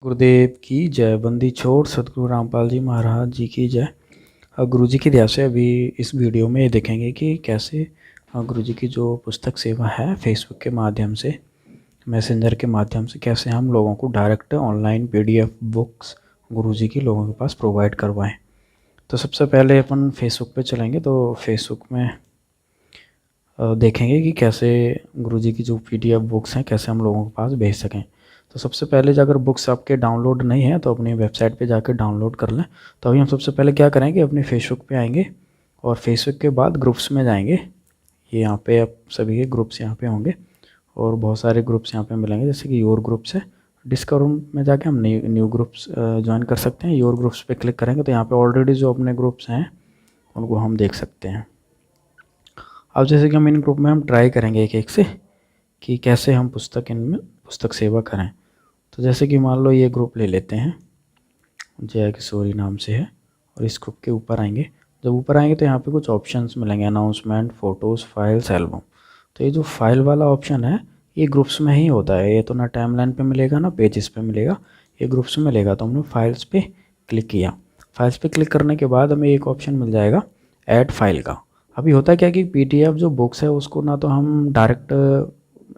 गुरुदेव की जय। बंदी छोड़ सतगुरु रामपाल जी महाराज जी की जय। गुरु जी की दया से अभी इस वीडियो में देखेंगे कि कैसे गुरु जी की जो पुस्तक सेवा है फेसबुक के माध्यम से, मैसेंजर के माध्यम से कैसे हम लोगों को डायरेक्ट ऑनलाइन पीडीएफ बुक्स गुरु जी की लोगों के पास प्रोवाइड करवाएं। तो सबसे पहले अपन फेसबुक पे चलेंगे। तो फेसबुक में देखेंगे कि कैसे गुरु जी की जो पीडीएफ बुक्स हैं कैसे हम लोगों के पास भेज सकें। तो सबसे पहले अगर बुक्स आपके डाउनलोड नहीं है तो अपनी वेबसाइट पे जाकर डाउनलोड कर लें। तो अभी हम सबसे पहले क्या करेंगे, अपने फेसबुक पे आएंगे और फेसबुक के बाद ग्रुप्स में जाएंगे। ये यहाँ पे अब सभी के ग्रुप्स यहाँ पे होंगे और बहुत सारे ग्रुप्स यहाँ पे मिलेंगे, जैसे कि योर ग्रुप्स है। डिस्कवर में जाके हम न्यू ग्रुप्स ज्वाइन कर सकते हैं। योर ग्रुप्स पे क्लिक करेंगे तो यहाँ पे ऑलरेडी जो अपने ग्रुप्स हैं उनको हम देख सकते हैं। अब जैसे कि हम इन ग्रुप में हम ट्राई करेंगे एक एक से कि कैसे हम इनमें पुस्तक सेवा करें। तो जैसे कि मान लो ये ग्रुप ले लेते हैं, जय किशोरी नाम से है, और इस ग्रुप के ऊपर आएंगे। जब ऊपर आएंगे तो यहाँ पे कुछ ऑप्शंस मिलेंगे, अनाउंसमेंट, फ़ोटोज़, फाइल्स, एल्बम। तो ये जो फाइल वाला ऑप्शन है ये ग्रुप्स में ही होता है। ये तो ना टाइमलाइन पे मिलेगा ना पेजेस पे मिलेगा, ये ग्रुप्स में मिलेगा। तो हमने फाइल्स पे क्लिक किया। फाइल्स पे क्लिक करने के बाद हमें एक ऑप्शन मिल जाएगा ऐड फाइल का। अभी होता क्या कि पीडीएफ जो बुक्स है उसको ना तो हम डायरेक्ट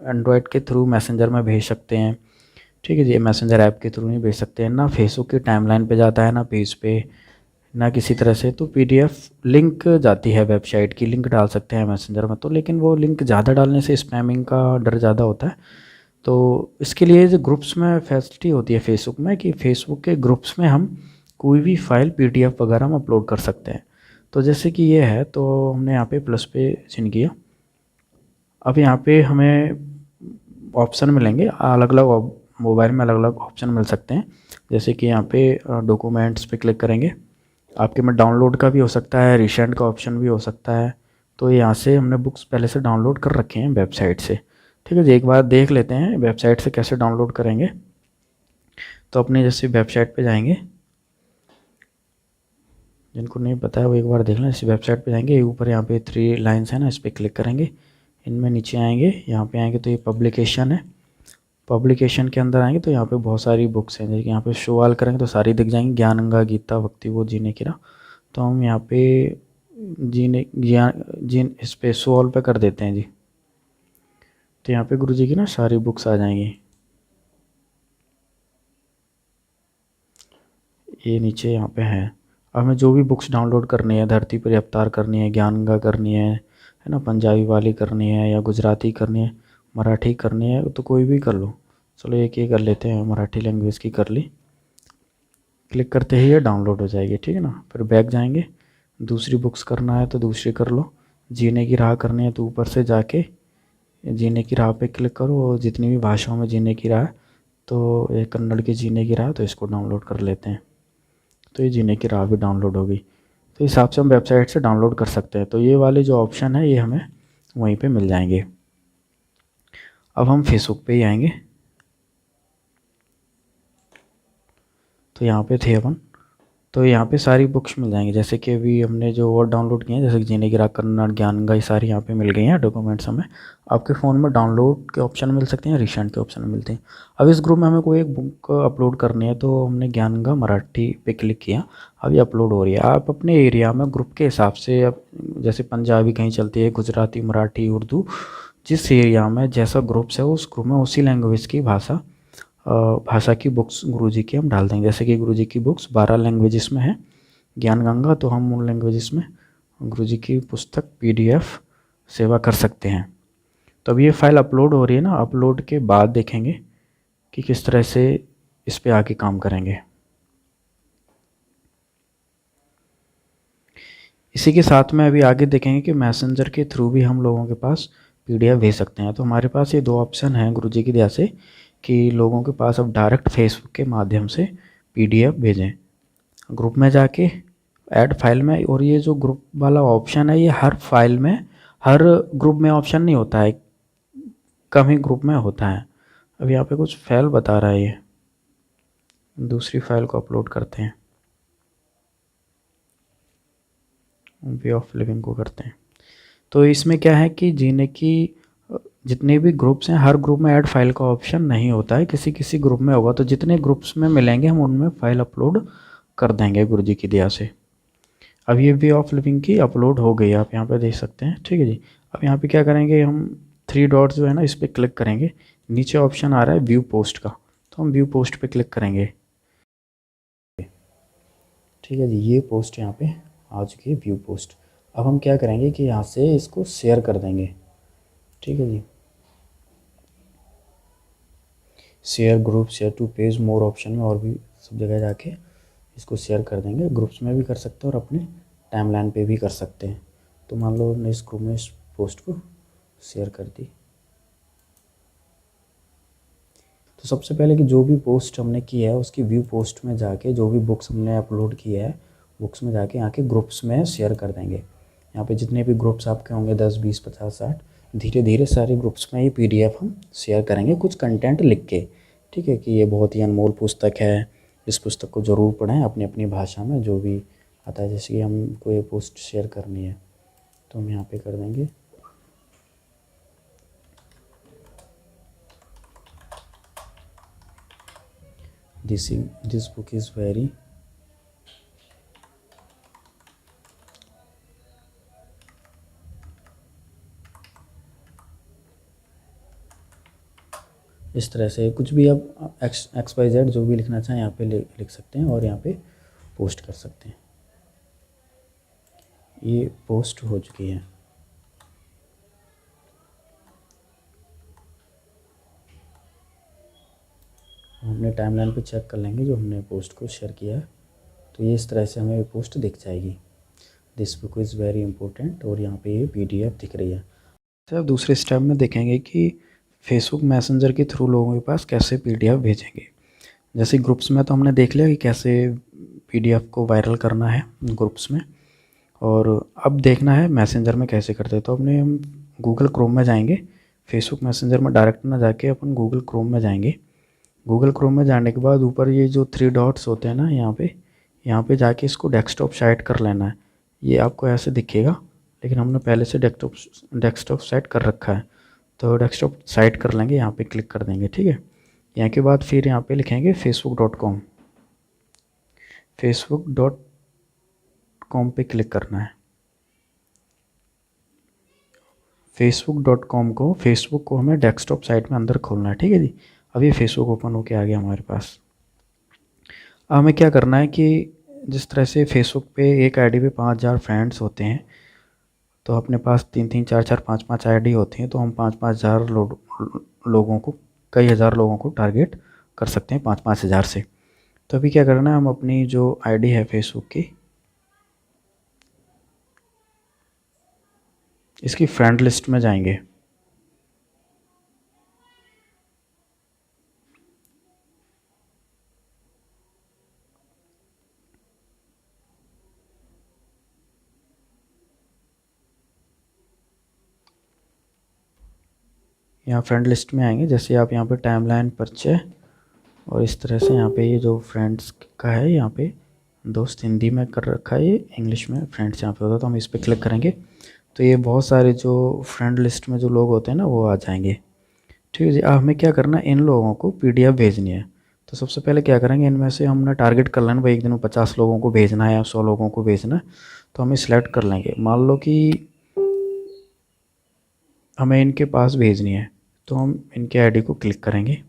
एंड्रॉयड के थ्रू मैसेंजर में भेज सकते हैं, ठीक है जी, मैसेंजर ऐप के थ्रू नहीं भेज सकते हैं, ना फेसबुक की टाइमलाइन पे जाता है, ना पेज पे, ना किसी तरह से। तो पीडीएफ लिंक जाती है, वेबसाइट की लिंक डाल सकते हैं मैसेंजर में, तो लेकिन वो लिंक ज़्यादा डालने से स्पैमिंग का डर ज़्यादा होता है। तो इसके लिए जो ग्रुप्स में फैसिलिटी होती है फेसबुक में कि फेसबुक के ग्रुप्स में हम कोई भी फाइल पीडीएफ वगैरह हम अपलोड कर सकते हैं। तो जैसे कि ये है, तो हमने यहाँ पे प्लस पे चिन्ह किया। अब यहाँ पे हमें ऑप्शन मिलेंगे अलग अलग, मोबाइल में अलग अलग ऑप्शन मिल सकते हैं। जैसे कि यहाँ पे डॉक्यूमेंट्स पे क्लिक करेंगे, आपके में डाउनलोड का भी हो सकता है, रिसेंट का ऑप्शन भी हो सकता है। तो यहाँ से हमने बुक्स पहले से डाउनलोड कर रखे हैं वेबसाइट से, ठीक है जी। एक बार देख लेते हैं वेबसाइट से कैसे डाउनलोड करेंगे। तो अपने जैसे वेबसाइट पे जाएंगे, जिनको नहीं पता है वो एक बार देख लें। इस वेबसाइट पे जाएंगे, ऊपर यहाँ पे 3 लाइन्स है ना, इस पर क्लिक करेंगे। इनमें नीचे आएंगे, यहाँ पे आएंगे तो ये पब्लिकेशन है। पब्लिकेशन के अंदर आएंगे तो यहाँ पे बहुत सारी बुक्स हैं, जैसे कि यहाँ पे शो ऑल करेंगे तो सारी दिख जाएंगी, ज्ञान गंगा, गीता, भक्ति बोध, जीने की राह। तो हम यहाँ पे जीन इस पे शो ऑल पे कर देते हैं जी। तो यहाँ पे गुरु जी की ना सारी बुक्स आ जाएंगी। ये नीचे यहाँ पे है। हमें जो भी बुक्स डाउनलोड करनी है, धरती पर अवतार करनी है, ज्ञान गंगा करनी है ना, पंजाबी वाली करनी है, या गुजराती करनी है, मराठी करनी है, तो कोई भी कर लो। चलो एक ये कर लेते हैं, मराठी लैंग्वेज की कर ली। क्लिक करते ही ये डाउनलोड हो जाएगी, ठीक है ना। फिर बैक जाएंगे, दूसरी बुक्स करना है तो दूसरी कर लो। जीने की राह करनी है तो ऊपर से जाके जीने की राह पे क्लिक करो, और जितनी भी भाषाओं में जीने की राह, तो ये कन्नड़ की जीने की राह, तो इसको डाउनलोड कर लेते हैं। तो ये जीने की राह भी डाउनलोड होगी। तो इस हिसाब से हम वेबसाइट से डाउनलोड कर सकते हैं। तो ये वाले जो ऑप्शन है ये हमें वहीं पे मिल जाएंगे। अब हम फेसबुक पे ही आएंगे। तो यहाँ पे थे अपन, तो यहाँ पे सारी बुक्स मिल जाएंगी, जैसे कि अभी हमने जो और डाउनलोड किए हैं, जैसे कि जीने की राह, कन्नड़, ज्ञान गंगा, ये सारी यहाँ पे मिल गई हैं डॉक्यूमेंट्स हमें। आपके फ़ोन में डाउनलोड के ऑप्शन मिल सकते हैं, रिसेंट के ऑप्शन मिलते हैं। अब इस ग्रुप में हमें कोई एक बुक अपलोड करनी है तो हमने ज्ञान गंगा मराठी पे क्लिक किया, अब ये अपलोड हो रही है। आप अपने एरिया में ग्रुप के हिसाब से, अब जैसे पंजाबी कहीं चलती है, गुजराती, मराठी, उर्दू, जिस एरिया में जैसा ग्रुप्स है उस ग्रुप में उसी लैंग्वेज की भाषा की बुक्स गुरुजी की हम डाल देंगे। जैसे कि गुरुजी की बुक्स 12 लैंग्वेजेस में है, ज्ञान गंगा, तो हम उन लैंग्वेजेस में गुरुजी की पुस्तक पीडीएफ सेवा कर सकते हैं। तो अब ये फाइल अपलोड हो रही है ना, अपलोड के बाद देखेंगे कि किस तरह से इस पे आके काम करेंगे। इसी के साथ में अभी आगे देखेंगे कि मैसेंजर के थ्रू भी हम लोगों के पास पीडीएफ भेज सकते हैं। तो हमारे पास ये 2 ऑप्शन हैं गुरुजी की दया से कि लोगों के पास अब डायरेक्ट फेसबुक के माध्यम से पीडीएफ भेजें, ग्रुप में जाके ऐड फाइल में। और ये जो ग्रुप वाला ऑप्शन है ये हर फाइल में, हर ग्रुप में ऑप्शन नहीं होता है, कम ही ग्रुप में होता है। अब यहाँ पे कुछ फाइल बता रहा है, ये दूसरी फाइल को अपलोड करते हैं, वे ऑफ लिविंग को करते हैं। तो इसमें क्या है कि जीने की जितने भी ग्रुप्स हैं हर ग्रुप में ऐड फाइल का ऑप्शन नहीं होता है, किसी किसी ग्रुप में होगा। तो जितने ग्रुप्स में मिलेंगे हम उनमें फ़ाइल अपलोड कर देंगे गुरु जी की दया से। अब ये वे ऑफ लिविंग की अपलोड हो गई, आप यहाँ पे देख सकते हैं। ठीक है जी। अब यहाँ पे क्या करेंगे, हम 3 डॉट्स जो है ना इस पर क्लिक करेंगे। नीचे ऑप्शन आ रहा है व्यू पोस्ट का, तो हम व्यू पोस्ट पे क्लिक करेंगे। ठीक है जी, ये पोस्ट यहाँ पे आ चुकी है, व्यू पोस्ट। अब हम क्या करेंगे कि यहाँ से इसको शेयर कर देंगे। ठीक है जी, share group, share to page, more option में और भी सब जगह जाके इसको शेयर कर देंगे। ग्रुप्स में भी कर सकते हैं और अपने टाइमलाइन पे भी कर सकते हैं। तो मान लो हमने इस ग्रुप में इस पोस्ट को शेयर कर दी। तो सबसे पहले कि जो भी पोस्ट हमने की है उसकी व्यू पोस्ट में जाके जो भी बुक्स हमने अपलोड की है बुक्स में जाके यहाँ के ग्रुप्स में शेयर कर देंगे। यहाँ पे जितने भी ग्रुप्स आपके होंगे 10, 20, 50, 60, धीरे धीरे सारे ग्रुप्स में ये पीडीएफ हम शेयर करेंगे कुछ कंटेंट लिख के। ठीक है, कि ये बहुत ही अनमोल पुस्तक है, इस पुस्तक को ज़रूर पढ़ें अपनी अपनी भाषा में जो भी आता है। जैसे कि हमको ये पोस्ट शेयर करनी है तो हम यहाँ पे कर देंगे दिस बुक इज़ वेरी इस तरह से कुछ भी आप एक्स वाई जेड जो भी लिखना चाहें यहाँ पे लिख सकते हैं और यहाँ पे पोस्ट कर सकते हैं। ये पोस्ट हो चुकी है। हम अपने टाइमलाइन पे चेक कर लेंगे जो हमने पोस्ट को शेयर किया है, तो ये इस तरह से हमें पोस्ट दिख जाएगी, this book is very important, और यहाँ पे ये पीडीएफ दिख रही है। तो दूसरे स्टेप में देखेंगे कि फेसबुक मैसेंजर के थ्रू लोगों के पास कैसे पीडीएफ भेजेंगे। जैसे ग्रुप्स में तो हमने देख लिया कि कैसे पीडीएफ को वायरल करना है ग्रुप्स में, और अब देखना है मैसेंजर में कैसे करते हैं। तो अपने हम गूगल क्रोम में जाएंगे, फेसबुक मैसेंजर में डायरेक्ट ना जाके अपन गूगल क्रोम में जाएंगे। गूगल क्रोम में जाने के बाद ऊपर ये जो 3 डॉट्स होते हैं ना यहाँ पे जाके इसको डेस्कटॉप साइट कर लेना है। ये आपको ऐसे दिखेगा, लेकिन हमने पहले से डेस्कटॉप साइट कर रखा है, तो डेस्कटॉप साइट कर लेंगे, यहाँ पे क्लिक कर देंगे। ठीक है, यहाँ के बाद फिर यहाँ पे लिखेंगे facebook.com, facebook.com पे क्लिक करना है। फेसबुक को हमें डेस्कटॉप साइट में अंदर खोलना है। ठीक है जी, अब ये फेसबुक ओपन होके आ गया हमारे पास। अब हमें क्या करना है कि जिस तरह से फेसबुक पे एक आईडी पे 5000 फ्रेंड्स होते हैं, तो अपने पास 3-3, 4-4, 5-5 आईडी होती हैं, तो हम 5-5 हज़ार लोगों को, कई हज़ार लोगों को टारगेट कर सकते हैं 5-5 हज़ार से। तो अभी क्या करना है, हम अपनी जो आईडी है फेसबुक की, इसकी फ्रेंड लिस्ट में जाएंगे। यहाँ फ्रेंड लिस्ट में आएंगे। जैसे आप यहाँ पे टाइमलाइन परिचय, और इस तरह से यहाँ पे ये जो फ्रेंड्स का है, यहाँ पे दोस्त हिंदी में कर रखा है, ये इंग्लिश में फ्रेंड्स यहाँ पे होता है, तो हम इस पर क्लिक करेंगे तो ये बहुत सारे जो फ्रेंड लिस्ट में जो लोग होते हैं ना वो आ जाएंगे। ठीक है जी, अब हमें क्या करना है, इन लोगों को पीडीएफ भेजनी है। तो सबसे पहले क्या करेंगे, इनमें से हमने टारगेट कर लेना भाई एक दिन में 50 लोगों को भेजना है या 100 लोगों को भेजना है, तो हम सिलेक्ट कर लेंगे। मान लो कि हमें इनके पास भेजनी है, तो हम इनके आईडी को क्लिक करेंगे।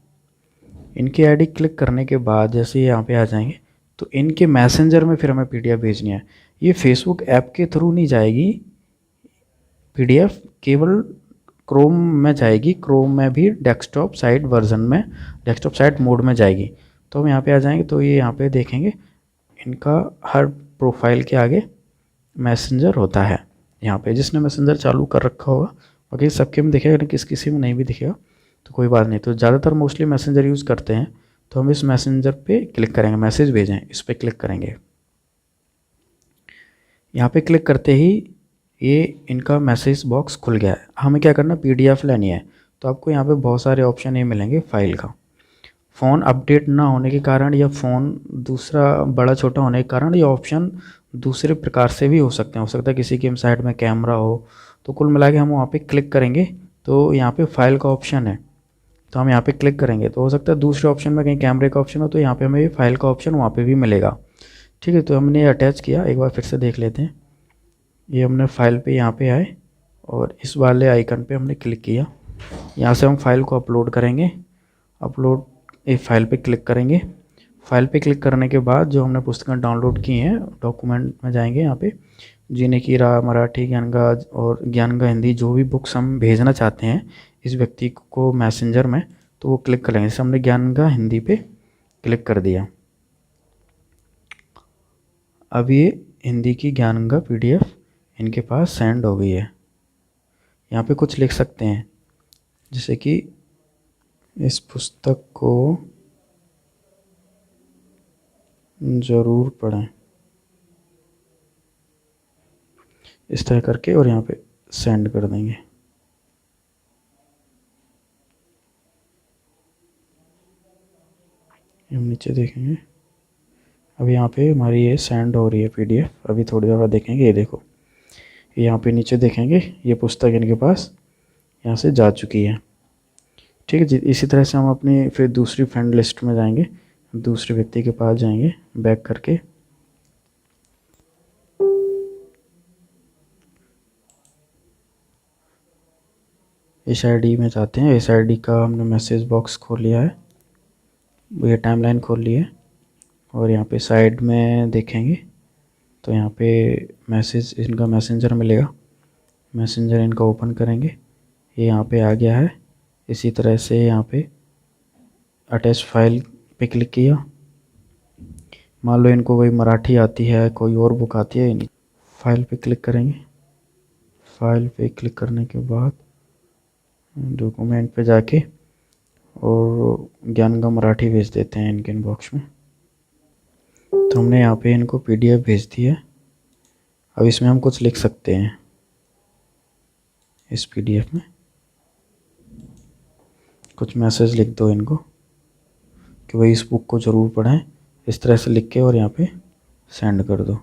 इनकी आईडी क्लिक करने के बाद जैसे यहाँ पे आ जाएंगे, तो इनके मैसेंजर में फिर हमें पीडीएफ भेजनी है। ये फेसबुक ऐप के थ्रू नहीं जाएगी पीडीएफ, केवल क्रोम में जाएगी। क्रोम में भी डेस्कटॉप साइट वर्जन में, डेस्कटॉप साइट मोड में जाएगी। तो हम यहाँ पे आ जाएंगे, तो ये यहाँ पे देखेंगे इनका हर प्रोफाइल के आगे मैसेंजर होता है। यहाँ पे जिसने मैसेंजर चालू कर रखा होगा, बाकी सबके में दिखेगा, लेकिन किसी में नहीं भी दिखेगा तो कोई बात नहीं। तो ज़्यादातर मोस्टली मैसेंजर यूज़ करते हैं, तो हम इस मैसेंजर पे क्लिक करेंगे, मैसेज भेजें, इस पर क्लिक करेंगे। यहाँ पे क्लिक करते ही ये इनका मैसेज बॉक्स खुल गया है। हमें क्या करना, पीडीएफ लेनी है, तो आपको यहाँ पे बहुत सारे ऑप्शन ये मिलेंगे फाइल का। फ़ोन अपडेट ना होने के कारण या फ़ोन दूसरा बड़ा छोटा होने के कारण ये ऑप्शन दूसरे प्रकार से भी हो सकते हैं। हो सकता है किसी की साइड में कैमरा हो, तो कुल मिला के हम वहाँ पे क्लिक करेंगे तो यहाँ पे फाइल का ऑप्शन है, तो हम यहाँ पे क्लिक करेंगे तो हो सकता है दूसरे ऑप्शन में कहीं कैमरे का ऑप्शन हो, तो यहाँ पे हमें फाइल का ऑप्शन वहाँ पे भी मिलेगा। ठीक है, तो हमने ये अटैच किया, एक बार फिर से देख लेते हैं। ये हमने फाइल पे यहाँ पे आए और इस वाले आइकन पे हमने क्लिक किया। यहाँ से हम फाइल को अपलोड करेंगे। अपलोड एक फ़ाइल पे क्लिक करेंगे। फ़ाइल पे क्लिक करने के बाद जो हमने पुस्तकें डाउनलोड की हैं, डॉक्यूमेंट में जाएंगे। यहाँ पे जीने की राह, मराठी, ज्ञान का और ज्ञान का हिंदी, जो भी बुक्स हम भेजना चाहते हैं इस व्यक्ति को मैसेंजर में, तो वो क्लिक करेंगे। जैसे हमने ज्ञान का हिंदी पे क्लिक कर दिया। अब ये हिंदी की ज्ञान का PDF इनके पास सेंड हो गई है। यहाँ पे कुछ लिख सकते हैं, जैसे कि इस पुस्तक को ज़रूर पढ़ें, इस तरह करके, और यहाँ पे सेंड कर देंगे। हम नीचे देखेंगे, अब यहाँ पे हमारी ये सेंड हो रही है PDF। अभी थोड़ी देर बाद देखेंगे, ये देखो, यहाँ पे नीचे देखेंगे ये पुस्तक इनके पास यहाँ से जा चुकी है। ठीक है जी, इसी तरह से हम अपनी फिर दूसरी फ्रेंड लिस्ट में जाएंगे, दूसरे व्यक्ति के पास जाएंगे बैक करके। इस ID में जाते हैं। इस ID का हमने मैसेज बॉक्स खोल लिया है, ये टाइमलाइन खोल ली है, और यहाँ पे साइड में देखेंगे तो यहाँ पे मैसेज, इनका मैसेंजर मिलेगा। मैसेंजर इनका ओपन करेंगे, ये यहाँ पे आ गया है। इसी तरह से यहाँ पे अटैच फाइल पे क्लिक किया। मान लो इनको कोई मराठी आती है, कोई और बुक आती है, फाइल पे क्लिक करेंगे। फाइल पे क्लिक करने के बाद डॉक्यूमेंट पे जाके और ज्ञान का मराठी भेज देते हैं इनके इनबॉक्स में। तो हमने यहाँ पे इनको PDF भेज दी है। अब इसमें हम कुछ लिख सकते हैं, इस PDF में कुछ मैसेज लिख दो इनको कि भाई इस बुक को ज़रूर पढ़ें, इस तरह से लिख के और यहाँ पे सेंड कर दो।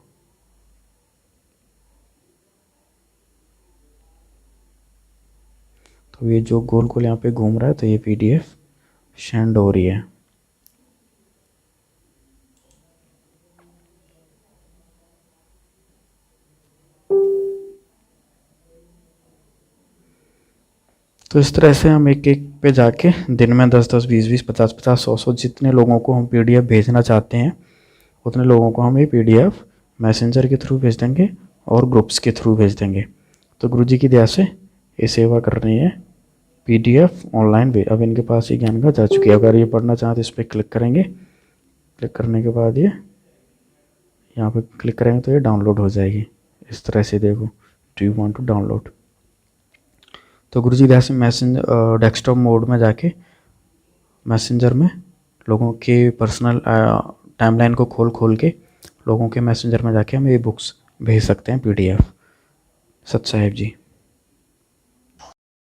तो ये जो गोल गोल यहाँ पे घूम रहा है, तो ये PDF सेंड हो रही है। तो इस तरह से हम एक एक पे जाके दिन में 10-10, 20-20, 50-50, 100-100 जितने लोगों को हम PDF भेजना चाहते हैं उतने लोगों को हम ये PDF मैसेंजर के थ्रू भेज देंगे और ग्रुप्स के थ्रू भेज देंगे। तो गुरुजी की दया से ये सेवा कर रही है PDF ऑनलाइन भी। अब इनके पास ये ज्ञान का जा चुकी है। अगर ये पढ़ना चाहें तो इस पर क्लिक करेंगे। क्लिक करने के बाद ये यहाँ पे क्लिक करेंगे तो ये डाउनलोड हो जाएगी। इस तरह से देखो, do you want to download. तो गुरुजी दया से मैसेंजर डेस्कटॉप मोड में जाके मैसेंजर में लोगों के पर्सनल टाइमलाइन को खोल के लोगों के मैसेंजर में जाके हम ये बुक्स भेज सकते हैं PDF। सत साहिब जी।